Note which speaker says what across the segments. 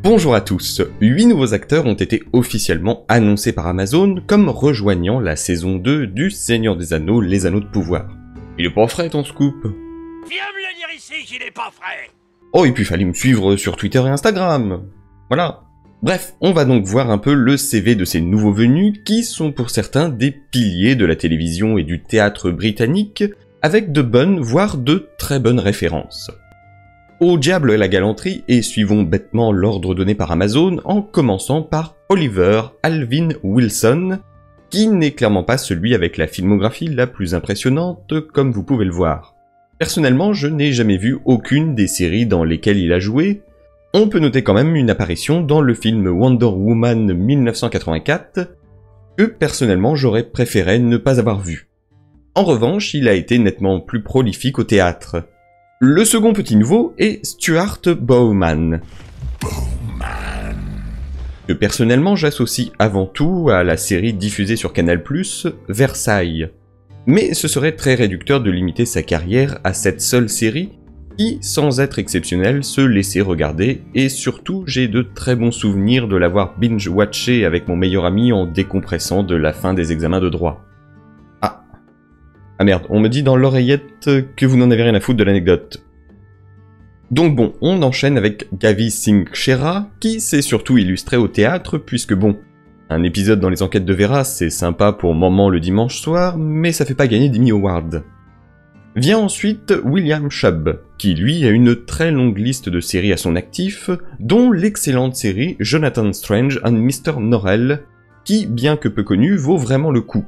Speaker 1: Bonjour à tous, 8 nouveaux acteurs ont été officiellement annoncés par Amazon comme rejoignant la saison 2 du Seigneur des Anneaux, les Anneaux de Pouvoir. Il est pas frais ton scoop?
Speaker 2: Viens me le dire ici qu'il est pas frais.
Speaker 1: Oh, et puis fallait me suivre sur Twitter et Instagram. Voilà. Bref, on va donc voir un peu le CV de ces nouveaux venus qui sont pour certains des piliers de la télévision et du théâtre britannique, avec de bonnes, voire de très bonnes références. Au diable la galanterie et suivons bêtement l'ordre donné par Amazon en commençant par Oliver Alvin Wilson, qui n'est clairement pas celui avec la filmographie la plus impressionnante comme vous pouvez le voir. Personnellement, je n'ai jamais vu aucune des séries dans lesquelles il a joué. On peut noter quand même une apparition dans le film Wonder Woman 1984, que personnellement j'aurais préféré ne pas avoir vu. En revanche, il a été nettement plus prolifique au théâtre. Le second petit nouveau est Stuart Bowman, que personnellement j'associe avant tout à la série diffusée sur Canal+, Versailles. Mais ce serait très réducteur de limiter sa carrière à cette seule série, qui, sans être exceptionnelle, se laissait regarder, et surtout j'ai de très bons souvenirs de l'avoir binge-watché avec mon meilleur ami en décompressant de la fin des examens de droit. Ah merde, on me dit dans l'oreillette que vous n'en avez rien à foutre de l'anecdote. Donc bon, on enchaîne avec Gavi Singh Khera, qui s'est surtout illustré au théâtre, puisque bon, un épisode dans les enquêtes de Vera, c'est sympa pour moment le dimanche soir, mais ça fait pas gagner d'Emmy Award. Vient ensuite William Chubb, qui lui a une très longue liste de séries à son actif, dont l'excellente série Jonathan Strange and Mr. Norrell, qui, bien que peu connue, vaut vraiment le coup.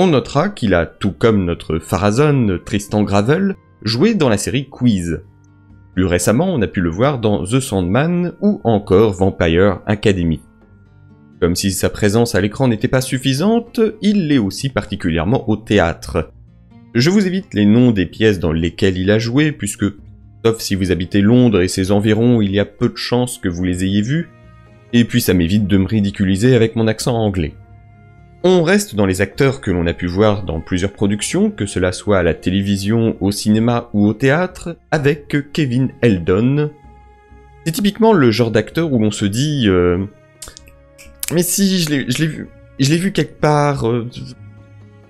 Speaker 1: On notera qu'il a, tout comme notre Pharazôn Tristan Gravel, joué dans la série Quiz. Plus récemment, on a pu le voir dans The Sandman ou encore Vampire Academy. Comme si sa présence à l'écran n'était pas suffisante, il l'est aussi particulièrement au théâtre. Je vous évite les noms des pièces dans lesquelles il a joué, puisque, sauf si vous habitez Londres et ses environs, il y a peu de chances que vous les ayez vus, et puis ça m'évite de me ridiculiser avec mon accent anglais. On reste dans les acteurs que l'on a pu voir dans plusieurs productions, que cela soit à la télévision, au cinéma ou au théâtre, avec Kevin Eldon. C'est typiquement le genre d'acteur où l'on se dit mais si, je l'ai vu quelque part,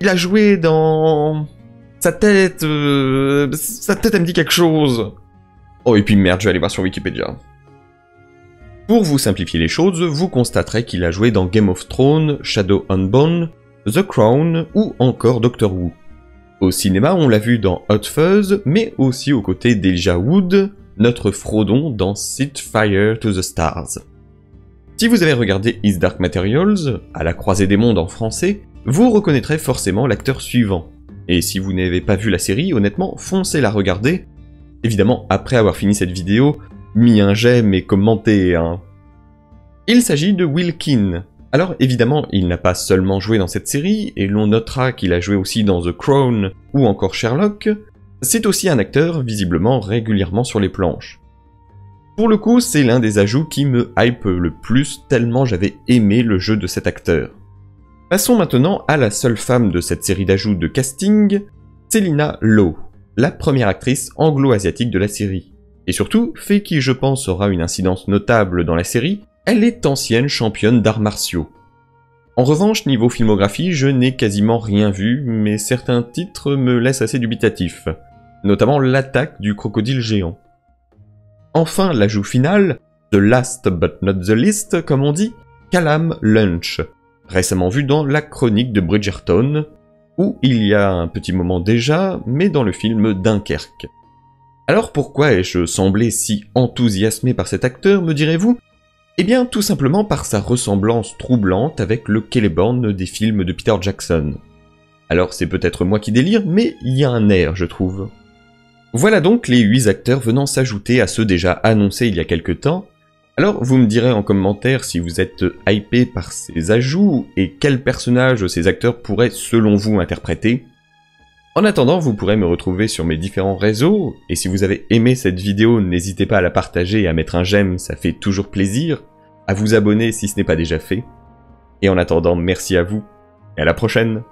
Speaker 1: il a joué dans... sa tête elle me dit quelque chose. Oh et puis merde, je vais aller voir sur Wikipédia. Pour vous simplifier les choses, vous constaterez qu'il a joué dans Game of Thrones, Shadow and Bone, The Crown ou encore Doctor Who. Au cinéma, on l'a vu dans Hot Fuzz, mais aussi aux côtés d'Elijah Wood, notre Frodon dans Set Fire to the Stars. Si vous avez regardé His Dark Materials, à la croisée des mondes en français, vous reconnaîtrez forcément l'acteur suivant. Et si vous n'avez pas vu la série, honnêtement, foncez la regarder. Évidemment, après avoir fini cette vidéo, mis un j'aime et commenté, hein. Il s'agit de Will Keane. Alors évidemment, il n'a pas seulement joué dans cette série, et l'on notera qu'il a joué aussi dans The Crown ou encore Sherlock, c'est aussi un acteur visiblement régulièrement sur les planches. Pour le coup, c'est l'un des ajouts qui me hype le plus tellement j'avais aimé le jeu de cet acteur. Passons maintenant à la seule femme de cette série d'ajouts de casting, Selina Lowe, la première actrice anglo-asiatique de la série. Et surtout, fait qui je pense aura une incidence notable dans la série, elle est ancienne championne d'arts martiaux. En revanche, niveau filmographie, je n'ai quasiment rien vu, mais certains titres me laissent assez dubitatif, notamment l'attaque du crocodile géant. Enfin, l'ajout final, the last but not the least, comme on dit, Callum Lunch, récemment vu dans La Chronique de Bridgerton, où il y a un petit moment déjà, mais dans le film Dunkerque. Alors pourquoi ai-je semblé si enthousiasmé par cet acteur, me direz-vous? Eh bien tout simplement par sa ressemblance troublante avec le Celeborn des films de Peter Jackson. Alors c'est peut-être moi qui délire, mais il y a un air, je trouve. Voilà donc les 8 acteurs venant s'ajouter à ceux déjà annoncés il y a quelque temps. Alors vous me direz en commentaire si vous êtes hypé par ces ajouts et quels personnages ces acteurs pourraient selon vous interpréter. En attendant, vous pourrez me retrouver sur mes différents réseaux, et si vous avez aimé cette vidéo, n'hésitez pas à la partager et à mettre un j'aime, ça fait toujours plaisir, à vous abonner si ce n'est pas déjà fait. Et en attendant, merci à vous, et à la prochaine!